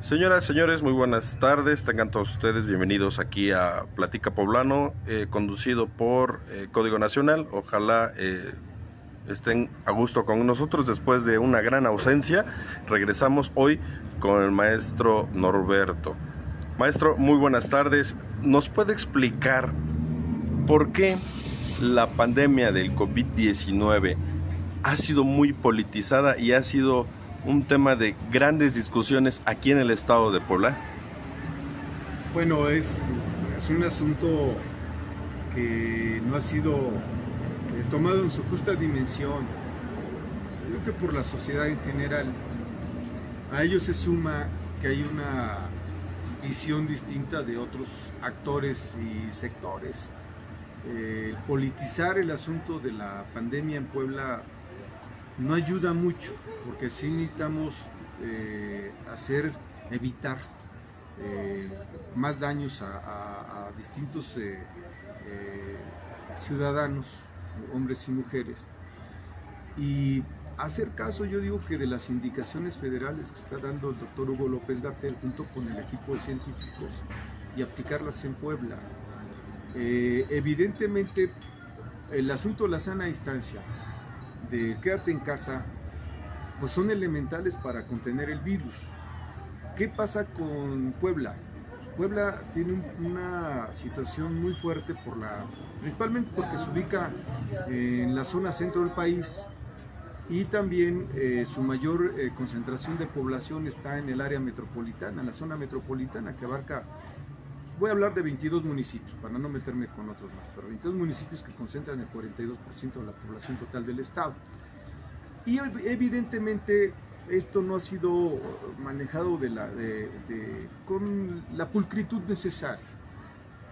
Señoras, señores, muy buenas tardes. Tengan todos ustedes bienvenidos aquí a Platica Poblano, conducido por Código Nacional. Ojalá estén a gusto con nosotros después de una gran ausencia. Regresamos hoy con el maestro Norberto. Maestro, muy buenas tardes. ¿Nos puede explicar por qué la pandemia del COVID-19 ha sido muy politizada y ha sido un tema de grandes discusiones aquí en el estado de Puebla? Bueno, es un asunto que no ha sido tomado en su justa dimensión. Yo creo que por la sociedad en general. A ello se suma que hay una visión distinta de otros actores y sectores. Politizar el asunto de la pandemia en Puebla no ayuda mucho, porque sí necesitamos evitar más daños a distintos ciudadanos, hombres y mujeres, y hacer caso, yo digo, que de las indicaciones federales que está dando el doctor Hugo López-Gatell junto con el equipo de científicos y aplicarlas en Puebla. Evidentemente, el asunto de la sana distancia, de quédate en casa, pues son elementales para contener el virus. ¿Qué pasa con Puebla? Pues Puebla tiene una situación muy fuerte, principalmente porque se ubica en la zona centro del país, y también su mayor concentración de población está en el área metropolitana, en la zona metropolitana, que abarca, voy a hablar de 22 municipios, para no meterme con otros más, pero 22 municipios que concentran el 42% de la población total del estado. Y evidentemente esto no ha sido manejado con la pulcritud necesaria.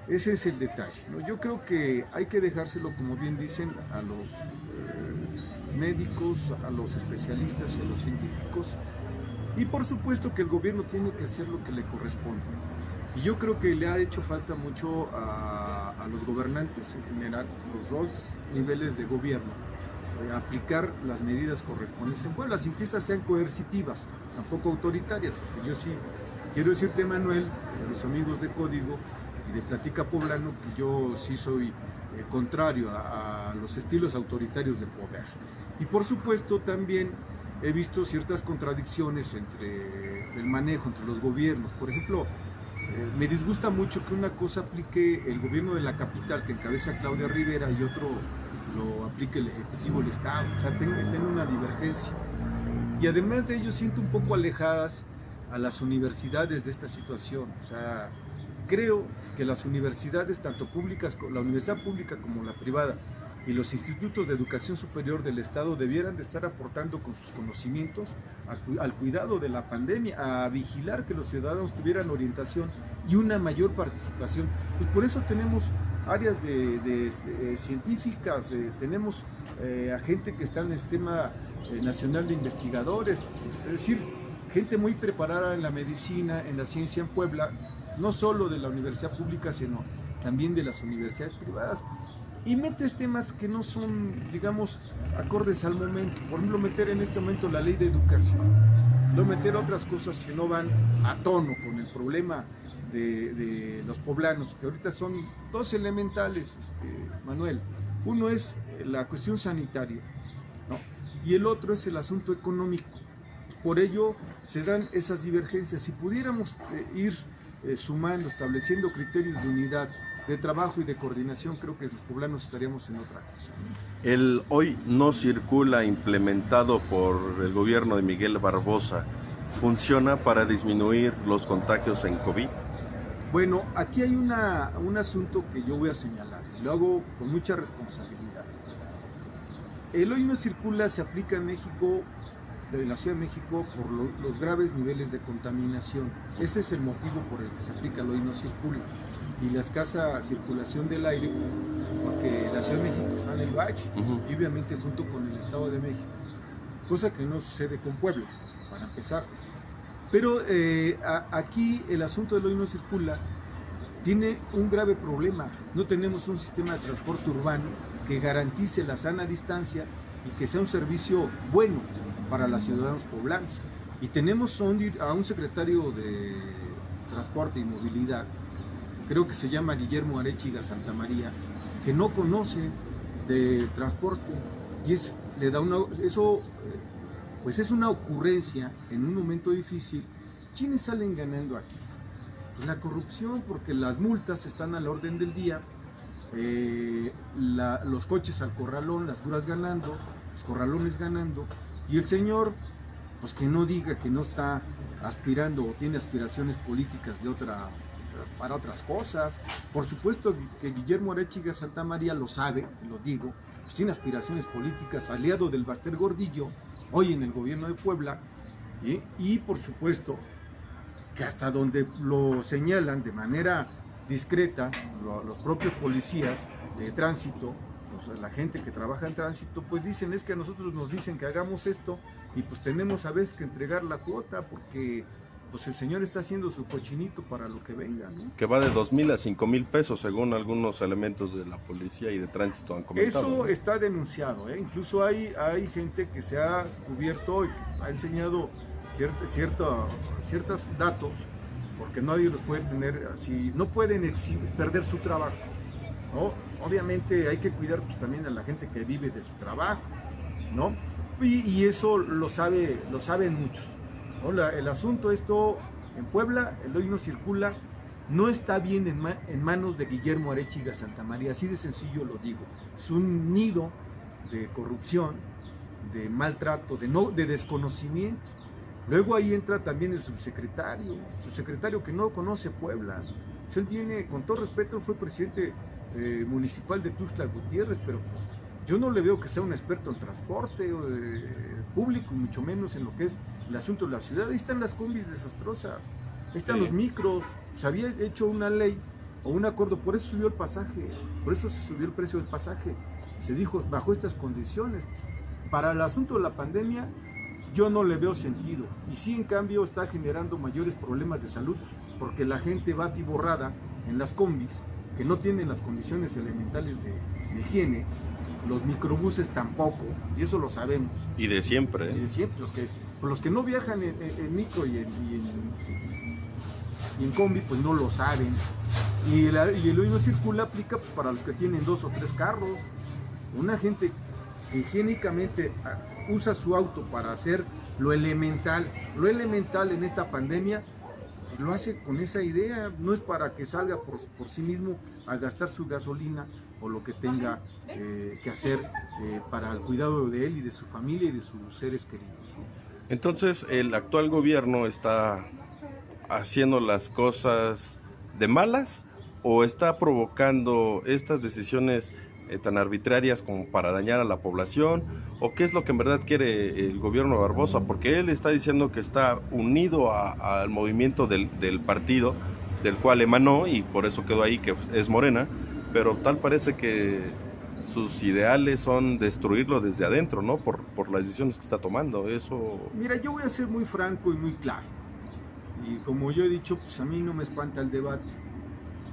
Ese es el detalle, ¿no? Yo creo que hay que dejárselo, como bien dicen, a los médicos, a los especialistas y a los científicos. Y por supuesto que el gobierno tiene que hacer lo que le corresponde. Y yo creo que le ha hecho falta mucho a los gobernantes en general, los dos niveles de gobierno, aplicar las medidas correspondientes en Puebla, sin que estas sean coercitivas, tampoco autoritarias, porque yo sí quiero decirte, Manuel, a los amigos de Código y de Platica Poblano, que yo sí soy contrario a los estilos autoritarios de poder. Y por supuesto también he visto ciertas contradicciones entre el manejo, entre los gobiernos. Por ejemplo, me disgusta mucho que una cosa aplique el gobierno de la capital, que encabeza Claudia Rivera, y otro lo aplique el Ejecutivo del Estado. O sea, está en una divergencia. Y además de ello, siento un poco alejadas a las universidades de esta situación. O sea, creo que las universidades, tanto públicas, la universidad pública como la privada, y los institutos de educación superior del Estado debieran de estar aportando con sus conocimientos al cuidado de la pandemia, a vigilar que los ciudadanos tuvieran orientación y una mayor participación. Pues por eso tenemos áreas científicas, tenemos a gente que está en el Sistema Nacional de Investigadores, es decir, gente muy preparada en la medicina, en la ciencia en Puebla, no solo de la universidad pública, sino también de las universidades privadas. Y metes temas que no son, digamos, acordes al momento. Por ejemplo, meter en este momento la ley de educación, no meter otras cosas que no van a tono con el problema de los poblanos, que ahorita son dos elementales, Manuel. Uno es la cuestión sanitaria, ¿no? Y el otro es el asunto económico. Por ello se dan esas divergencias. Si pudiéramos ir sumando, estableciendo criterios de unidad, de trabajo y de coordinación, creo que los poblanos estaríamos en otra cosa. El hoy no circula, implementado por el gobierno de Miguel Barbosa, ¿funciona para disminuir los contagios en COVID? Bueno, aquí hay un asunto que yo voy a señalar, y lo hago con mucha responsabilidad. El hoy no circula se aplica en México, en la Ciudad de México, por los graves niveles de contaminación. Ese es el motivo por el que se aplica el hoy no circula. Y la escasa circulación del aire, porque la Ciudad de México está en el valle, y obviamente junto con el Estado de México, cosa que no sucede con Puebla, para empezar. Pero aquí el asunto del hoy no circula tiene un grave problema. No tenemos un sistema de transporte urbano que garantice la sana distancia y que sea un servicio bueno para los ciudadanos poblanos. Y tenemos a un secretario de Transporte y Movilidad, creo que se llama Guillermo Arechiga Santamaría, que no conoce del transporte y le da pues es una ocurrencia en un momento difícil. ¿Quiénes salen ganando aquí? Pues la corrupción, porque las multas están a la orden del día, los coches al corralón, las grúas ganando, los corralones ganando, y el señor, pues que no diga que no está aspirando o tiene aspiraciones políticas para otras cosas. Por supuesto que Guillermo Arechiga Santamaría lo sabe, lo digo, pues tiene aspiraciones políticas, aliado del Baster Gordillo, hoy en el gobierno de Puebla, y por supuesto que hasta donde lo señalan de manera discreta los propios policías de tránsito, pues la gente que trabaja en tránsito, pues dicen, es que a nosotros nos dicen que hagamos esto y pues tenemos a veces que entregar la cuota porque pues el señor está haciendo su cochinito para lo que venga, ¿no? Que va de 2,000 a 5,000 pesos, según algunos elementos de la policía y de tránsito han comentado. Eso está denunciado, ¿eh? Incluso hay gente que se ha cubierto y que ha enseñado ciertos datos, porque nadie los puede tener así, no pueden perder su trabajo, ¿no? Obviamente hay que cuidar pues, también a la gente que vive de su trabajo, ¿no? Y eso lo saben muchos, ¿no? El asunto esto en Puebla, el hoy no circula, no está bien en manos de Guillermo Arechiga Santamaría, así de sencillo lo digo. Es un nido de corrupción, de maltrato, de desconocimiento. Luego ahí entra también el subsecretario que no conoce Puebla. Él viene, con todo respeto, fue presidente municipal de Tuxtla Gutiérrez, pero pues yo no le veo que sea un experto en transporte público, y mucho menos en lo que es el asunto de la ciudad. Ahí están las combis desastrosas, ahí están los micros. Se había hecho una ley o un acuerdo, por eso subió el pasaje, por eso se subió el precio del pasaje. Se dijo, bajo estas condiciones. Para el asunto de la pandemia, yo no le veo sentido, y sí, en cambio, está generando mayores problemas de salud, porque la gente va atiborrada en las combis, que no tienen las condiciones elementales de higiene, los microbuses tampoco, y eso lo sabemos. Y de siempre, ¿eh? Y de siempre, los que no viajan en micro y en combi, pues no lo saben, y el hoy no circula aplica pues, para los que tienen 2 o 3 carros. Una gente que higiénicamente usa su auto para hacer lo elemental en esta pandemia, pues lo hace con esa idea, no es para que salga por sí mismo a gastar su gasolina o lo que tenga que hacer para el cuidado de él y de su familia y de sus seres queridos, ¿no? Entonces, ¿el actual gobierno está haciendo las cosas de malas o está provocando estas decisiones tan arbitrarias como para dañar a la población? ¿O qué es lo que en verdad quiere el gobierno de Barbosa? Porque él está diciendo que está unido al movimiento del partido del cual emanó y por eso quedó ahí, que es Morena, pero tal parece que sus ideales son destruirlo desde adentro, ¿no? Por las decisiones que está tomando. Eso... Mira, yo voy a ser muy franco y muy claro, y como yo he dicho, pues a mí no me espanta el debate.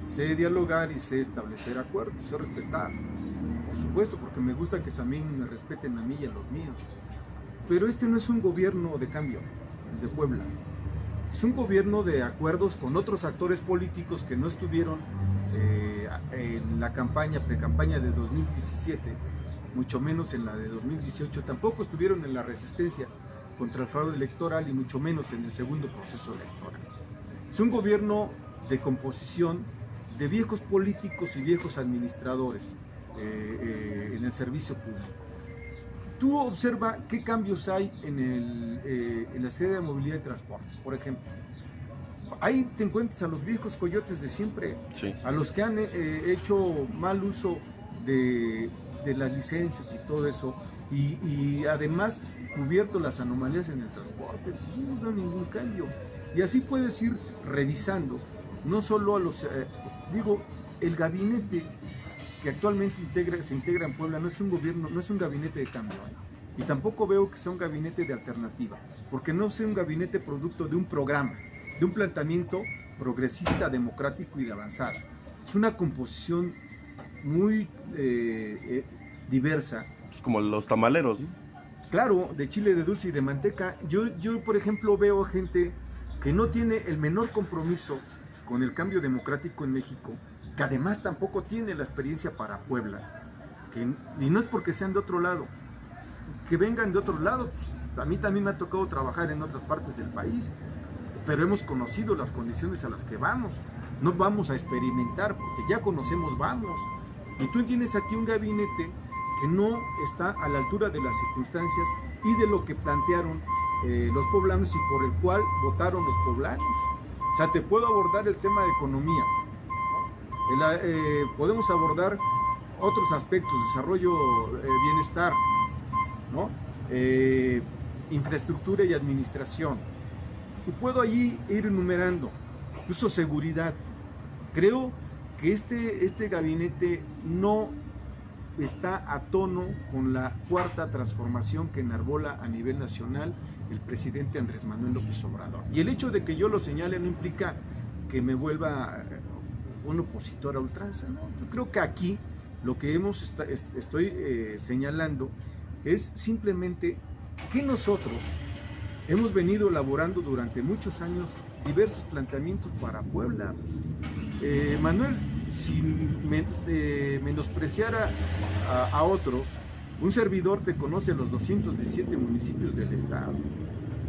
Sé dialogar y sé establecer acuerdos, sé respetar, por supuesto, porque me gusta que también me respeten a mí y a los míos. Pero este no es un gobierno de cambio, el de Puebla. Es un gobierno de acuerdos con otros actores políticos que no estuvieron en la pre-campaña de 2017, mucho menos en la de 2018, tampoco estuvieron en la resistencia contra el fraude electoral y mucho menos en el segundo proceso electoral. Es un gobierno de composición de viejos políticos y viejos administradores en el servicio público. Tú observa qué cambios hay en la Secretaría de Movilidad y Transporte, por ejemplo. Ahí te encuentras a los viejos coyotes de siempre, sí, a los que han hecho mal uso de las licencias y todo eso, y además cubierto las anomalías en el transporte. Yo no veo ningún cambio. Y así puedes ir revisando, no solo a los... el gabinete que actualmente se integra en Puebla no es un gobierno, no es un gabinete de cambio, y tampoco veo que sea un gabinete de alternativa, porque no sea un gabinete producto de un programa, de un planteamiento progresista, democrático y de avanzada. Es una composición muy diversa, pues, como los tamaleros, ¿no? Claro, de chile, de dulce y de manteca. Yo, por ejemplo, veo gente que no tiene el menor compromiso con el cambio democrático en México, que además tampoco tiene la experiencia para Puebla, y no es porque sean de otro lado, que vengan de otro lado, pues, a mí también me ha tocado trabajar en otras partes del país, pero hemos conocido las condiciones a las que vamos, no vamos a experimentar, porque ya conocemos, vamos, y tú tienes aquí un gabinete que no está a la altura de las circunstancias y de lo que plantearon los poblanos y por el cual votaron los poblanos. O sea, te puedo abordar el tema de economía, ¿no? Podemos abordar otros aspectos, desarrollo, bienestar, ¿no? Infraestructura y administración. Y puedo allí ir enumerando, incluso seguridad. Creo que este gabinete no está a tono con la cuarta transformación que enarbola a nivel nacional el presidente Andrés Manuel López Obrador. Y el hecho de que yo lo señale no implica que me vuelva un opositor a ultranza, ¿no? Yo creo que aquí lo que estoy señalando es simplemente que nosotros hemos venido elaborando durante muchos años diversos planteamientos para Puebla. Manuel, sin menospreciar a otros, un servidor te conoce los 217 municipios del estado.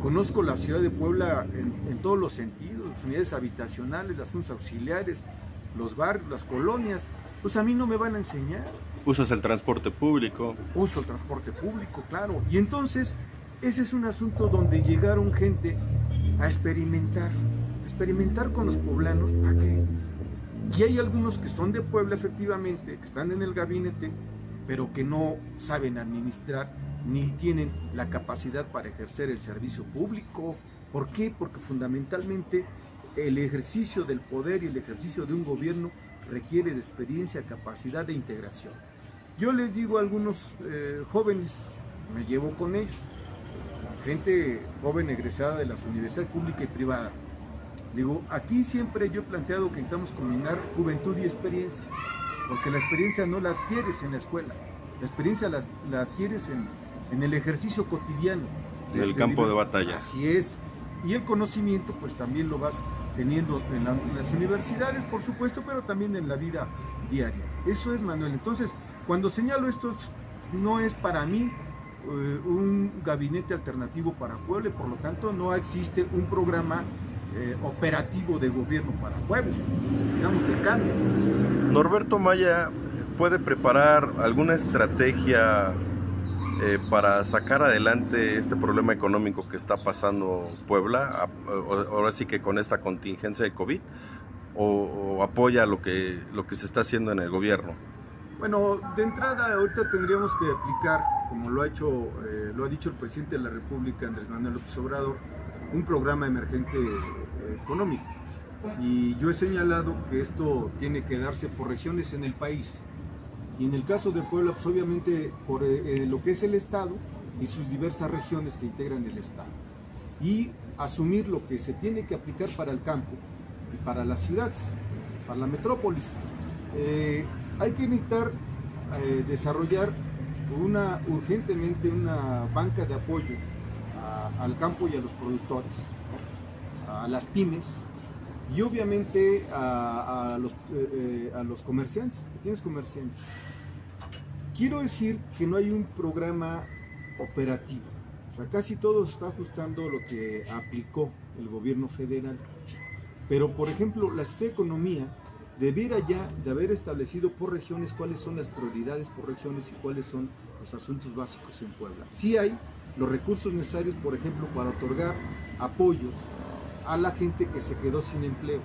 Conozco la ciudad de Puebla en todos los sentidos, las unidades habitacionales, las juntas auxiliares, los barrios, las colonias. Pues a mí no me van a enseñar. Usas el transporte público. Uso el transporte público, claro. Y entonces, ese es un asunto donde llegaron gente a experimentar con los poblanos. ¿Para qué? Y hay algunos que son de Puebla, efectivamente, que están en el gabinete, pero que no saben administrar ni tienen la capacidad para ejercer el servicio público. ¿Por qué? Porque fundamentalmente el ejercicio del poder y el ejercicio de un gobierno requiere de experiencia, capacidad de integración. Yo les digo a algunos jóvenes, me llevo con ellos, gente joven egresada de las universidades públicas y privadas. Digo, aquí siempre yo he planteado que intentamos combinar juventud y experiencia, porque la experiencia no la adquieres en la escuela, la experiencia la adquieres en el ejercicio cotidiano. Del campo de batalla. Así es. Y el conocimiento pues también lo vas teniendo en las universidades, por supuesto, pero también en la vida diaria. Eso es, Manuel. Entonces, cuando señalo esto, no es para mí un gabinete alternativo para Puebla, y por lo tanto no existe un programa operativo de gobierno para Puebla, digamos, de cambio. Norberto Maya puede preparar alguna estrategia para sacar adelante este problema económico que está pasando Puebla, ahora sí que con esta contingencia de COVID, o apoya lo que se está haciendo en el gobierno. Bueno, de entrada ahorita tendríamos que aplicar, como lo ha dicho el presidente de la República, Andrés Manuel López Obrador, un programa emergente económico. Y yo he señalado que esto tiene que darse por regiones en el país. Y en el caso de Puebla, pues obviamente por lo que es el Estado y sus diversas regiones que integran el Estado. Y asumir lo que se tiene que aplicar para el campo y para las ciudades, para la metrópolis. Hay que necesitar desarrollar urgentemente una banca de apoyo al campo y a los productores, ¿no? A las pymes y obviamente a los comerciantes, pequeños comerciantes. Quiero decir que no hay un programa operativo, o sea, casi todo se está ajustando a lo que aplicó el gobierno federal, pero por ejemplo la Secretaría de Economía debiera ya de haber establecido por regiones cuáles son las prioridades por regiones y cuáles son los asuntos básicos en Puebla. Sí hay los recursos necesarios, por ejemplo, para otorgar apoyos a la gente que se quedó sin empleo,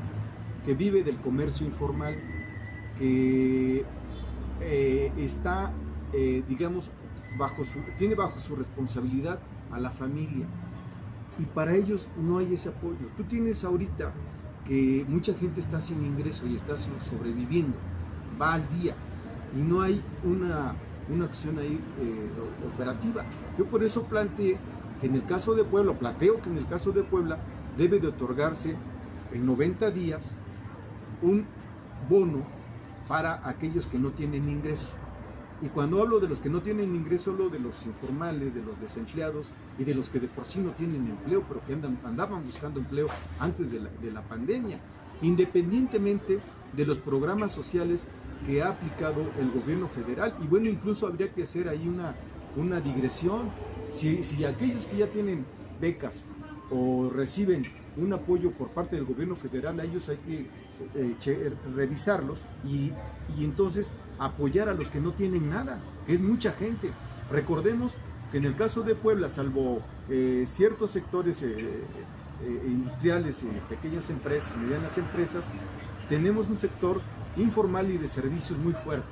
que vive del comercio informal, que está, digamos, tiene bajo su responsabilidad a la familia, y para ellos no hay ese apoyo. Tú tienes ahorita que mucha gente está sin ingreso y está sobreviviendo, va al día, y no hay una acción ahí operativa. Yo por eso planteo que en el caso de Puebla debe de otorgarse en 90 días un bono para aquellos que no tienen ingreso. Y cuando hablo de los que no tienen ingreso, hablo de los informales, de los desempleados y de los que de por sí no tienen empleo, pero que andaban buscando empleo antes de la pandemia, independientemente de los programas sociales que ha aplicado el gobierno federal. Y bueno, incluso habría que hacer ahí una digresión. Si aquellos que ya tienen becas o reciben un apoyo por parte del gobierno federal, a ellos hay que revisarlos y entonces apoyar a los que no tienen nada, que es mucha gente. Recordemos que en el caso de Puebla, salvo ciertos sectores industriales, pequeñas empresas, medianas empresas, tenemos un sector informal y de servicios muy fuerte.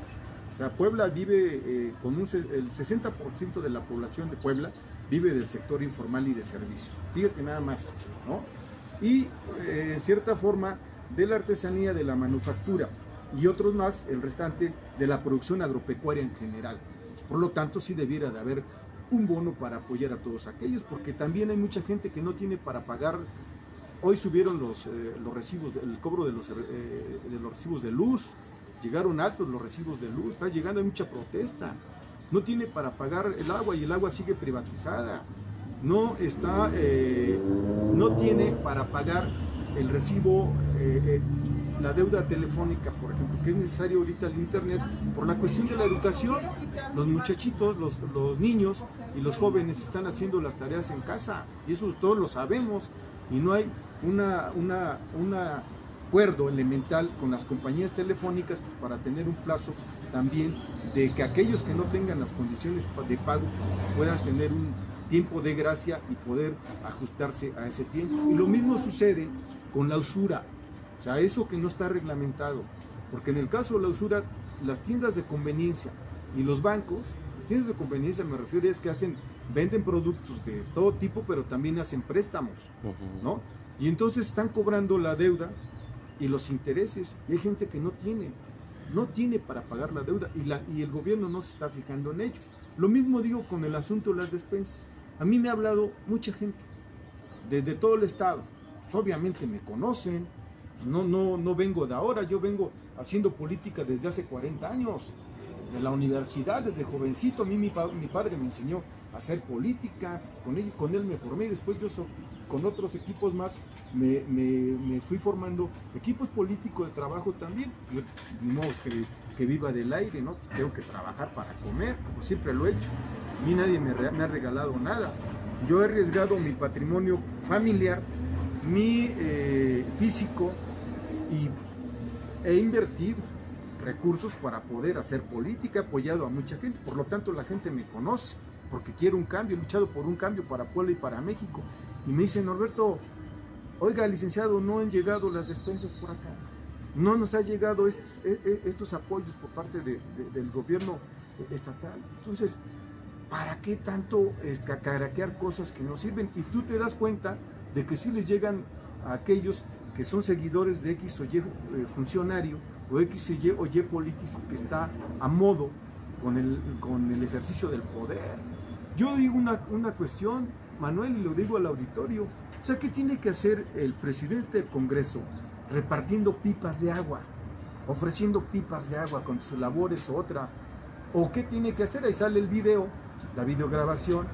O sea, Puebla vive con el 60% de la población de Puebla vive del sector informal y de servicios. Fíjate nada más, ¿no? Y en cierta forma de la artesanía, de la manufactura y otros más, el restante de la producción agropecuaria en general. Por lo tanto, sí debiera de haber un bono para apoyar a todos aquellos, porque también hay mucha gente que no tiene para pagar. Hoy subieron los recibos, el cobro de los recibos de luz, llegaron altos los recibos de luz, está llegando, hay mucha protesta. No tiene para pagar el agua y el agua sigue privatizada. No tiene para pagar el recibo, la deuda telefónica, por ejemplo, que es necesario ahorita el internet por la cuestión de la educación. Los muchachitos, los niños y los jóvenes están haciendo las tareas en casa y eso todos lo sabemos, y no hay un acuerdo elemental con las compañías telefónicas, pues, para tener un plazo también de que aquellos que no tengan las condiciones de pago puedan tener un tiempo de gracia y poder ajustarse a ese tiempo. Y lo mismo sucede con la usura, o sea, eso que no está reglamentado, porque en el caso de la usura, las tiendas de conveniencia y los bancos, las tiendas de conveniencia me refiero es que venden productos de todo tipo, pero también hacen préstamos, ¿no? Y entonces están cobrando la deuda y los intereses, y hay gente que no tiene para pagar la deuda, y el gobierno no se está fijando en ello. Lo mismo digo con el asunto de las despensas. A mí me ha hablado mucha gente desde todo el estado, pues obviamente me conocen, pues no vengo de ahora, yo vengo haciendo política desde hace 40 años, desde la universidad, desde jovencito. A mí mi padre me enseñó a hacer política, pues con él me formé, y después yo con otros equipos más me fui formando equipos políticos de trabajo también. Yo, ni modo que viva del aire, ¿no? Pues tengo que trabajar para comer, como siempre lo he hecho. A mí nadie me ha regalado nada. Yo he arriesgado mi patrimonio familiar, mi físico, y he invertido recursos para poder hacer política, he apoyado a mucha gente. Por lo tanto, la gente me conoce porque quiero un cambio, he luchado por un cambio para Puebla y para México. Y me dicen: Norberto, oiga, licenciado, no han llegado las despensas por acá, no nos ha llegado estos apoyos por parte del gobierno estatal. Entonces, ¿para qué tanto cacaraquear cosas que no sirven? Y tú te das cuenta de que sí les llegan a aquellos que son seguidores de X o Y funcionario, o X o Y político que está a modo con el ejercicio del poder. Yo digo una cuestión, Manuel, y lo digo al auditorio: o sea, ¿qué tiene que hacer el presidente del Congreso repartiendo pipas de agua, ofreciendo pipas de agua con su labor es otra? ¿O qué tiene que hacer? Ahí sale el video, la videograbación,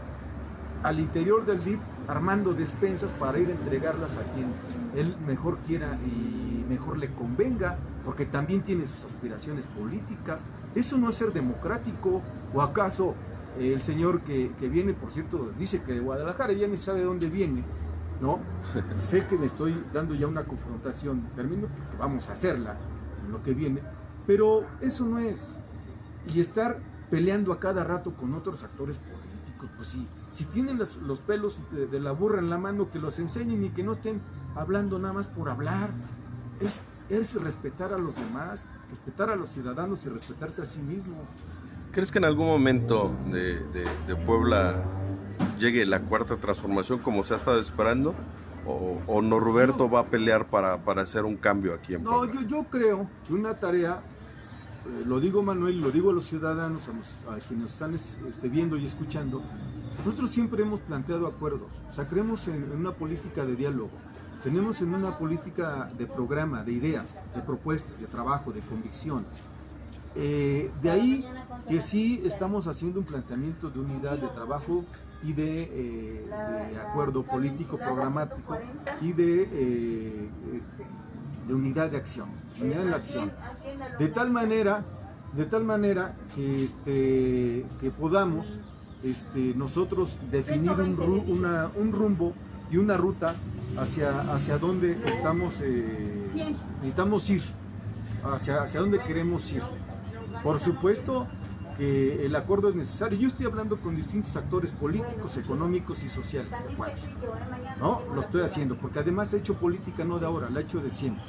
al interior del DIF armando despensas para ir a entregarlas a quien él mejor quiera y mejor le convenga, porque también tiene sus aspiraciones políticas. ¿Eso no es ser democrático? ¿O acaso el señor que viene, por cierto, dice que de Guadalajara, ya ni sabe de dónde viene, ¿no? Sé que me estoy dando ya una confrontación, termino porque vamos a hacerla en lo que viene, pero eso no es. Y estar peleando a cada rato con otros actores políticos, pues si tienen los pelos de la burra en la mano, que los enseñen y que no estén hablando nada más por hablar. Es respetar a los demás, respetar a los ciudadanos y respetarse a sí mismo. ¿Crees que en algún momento de Puebla llegue la cuarta transformación como se ha estado esperando? ¿O Norberto va a pelear para hacer un cambio aquí en Puebla? No, yo creo que una tarea, lo digo, Manuel, lo digo a los ciudadanos, a quienes nos están viendo y escuchando, nosotros siempre hemos planteado acuerdos. O sea, creemos en una política de diálogo, tenemos en una política de programa, de ideas, de propuestas, de trabajo, de convicción. De ahí que sí estamos haciendo un planteamiento de unidad de trabajo y de acuerdo político programático y de unidad de acción, unidad en la acción, de tal manera que podamos nosotros definir un rumbo y una ruta hacia donde necesitamos ir, hacia donde queremos ir. Por supuesto que el acuerdo es necesario. Yo estoy hablando con distintos actores políticos, económicos y sociales, ¿de acuerdo? ¿No? Lo estoy haciendo, porque además he hecho política no de ahora, la he hecho de siempre,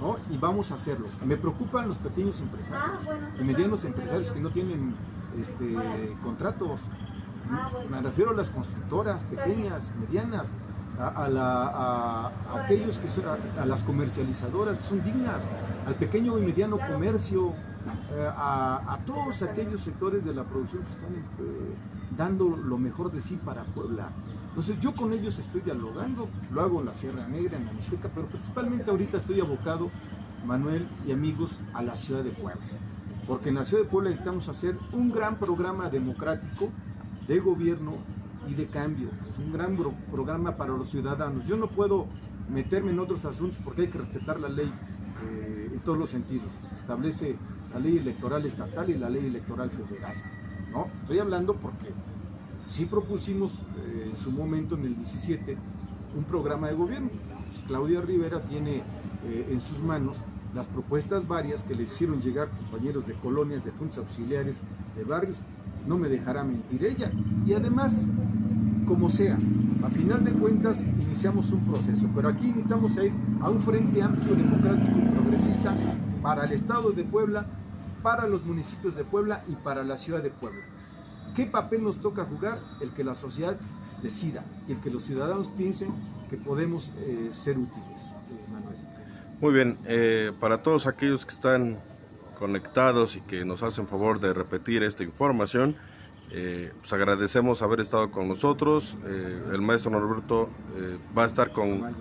¿no? Y vamos a hacerlo. Me preocupan los pequeños empresarios y medianos empresarios que no tienen contratos. Me refiero a las constructoras pequeñas, medianas, a aquellos que son, a las comercializadoras que son dignas, al pequeño y mediano comercio, a todos aquellos sectores de la producción que están dando lo mejor de sí para Puebla. Entonces yo con ellos estoy dialogando, lo hago en la Sierra Negra, en la Mixteca, pero principalmente ahorita estoy abocado, Manuel y amigos, a la ciudad de Puebla, porque en la ciudad de Puebla necesitamos hacer un gran programa democrático de gobierno y de cambio. Es un gran programa para los ciudadanos. Yo no puedo meterme en otros asuntos porque hay que respetar la ley en todos los sentidos. Establece la ley electoral estatal y la ley electoral federal, ¿no? Estoy hablando porque sí propusimos en su momento, en el 17, un programa de gobierno. Claudia Rivera tiene en sus manos las propuestas varias que les hicieron llegar compañeros de colonias, de juntas auxiliares, de barrios. No me dejará mentir ella. Y además, como sea, a final de cuentas iniciamos un proceso, pero aquí necesitamos ir a un frente amplio, democrático y progresista para el Estado de Puebla, para los municipios de Puebla y para la ciudad de Puebla. ¿Qué papel nos toca jugar? El que la sociedad decida y el que los ciudadanos piensen que podemos ser útiles, Manuel. Muy bien, para todos aquellos que están conectados y que nos hacen favor de repetir esta información, pues agradecemos haber estado con nosotros. El maestro Norberto va a estar con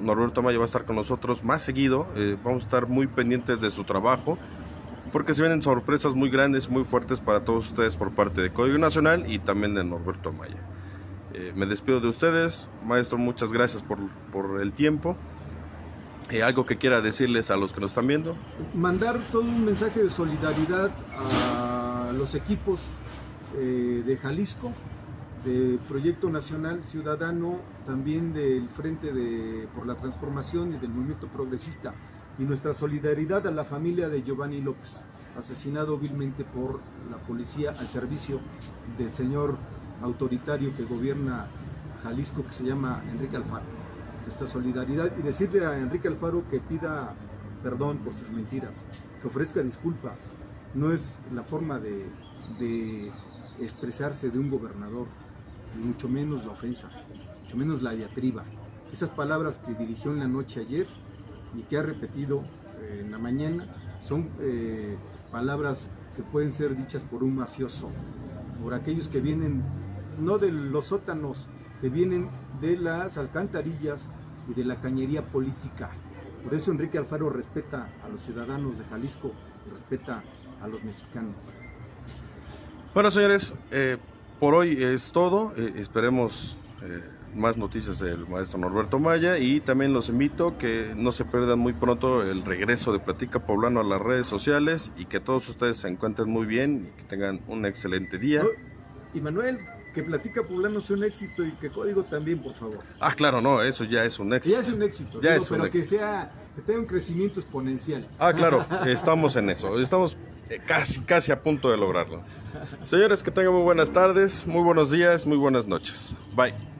Norberto Maya va a estar con nosotros más seguido. Vamos a estar muy pendientes de su trabajo, porque se vienen sorpresas muy grandes, muy fuertes para todos ustedes por parte de Código Nacional y también de Norberto Maya. Me despido de ustedes, maestro, muchas gracias por el tiempo. ¿Algo que quiera decirles a los que nos están viendo? Mandar todo un mensaje de solidaridad a los equipos de Jalisco, de Proyecto Nacional Ciudadano, también del Frente por la Transformación y del Movimiento Progresista, y nuestra solidaridad a la familia de Giovanni López, asesinado vilmente por la policía al servicio del señor autoritario que gobierna Jalisco, que se llama Enrique Alfaro. Nuestra solidaridad, y decirle a Enrique Alfaro que pida perdón por sus mentiras, que ofrezca disculpas. No es la forma de expresarse de un gobernador, y mucho menos la ofensa, mucho menos la diatriba. Esas palabras que dirigió en la noche ayer y que ha repetido en la mañana son palabras que pueden ser dichas por un mafioso, por aquellos que vienen no de los sótanos, que vienen de las alcantarillas y de la cañería política. Por eso Enrique Alfaro respeta a los ciudadanos de Jalisco y respeta a los mexicanos. Bueno, señores, por hoy es todo. Esperemos más noticias del maestro Norberto Maya, y también los invito que no se pierdan muy pronto el regreso de Platica Poblano a las redes sociales, y que todos ustedes se encuentren muy bien y que tengan un excelente día. Y Manuel, que Platica Poblano sea un éxito, y que Código también, por favor. Ah, claro, no, eso ya es un éxito. Ya es un éxito, ya digo, es un pero éxito. Que tenga un crecimiento exponencial. Ah, claro, estamos en eso, estamos casi a punto de lograrlo. Señores, que tengan muy buenas tardes, muy buenos días, muy buenas noches. Bye.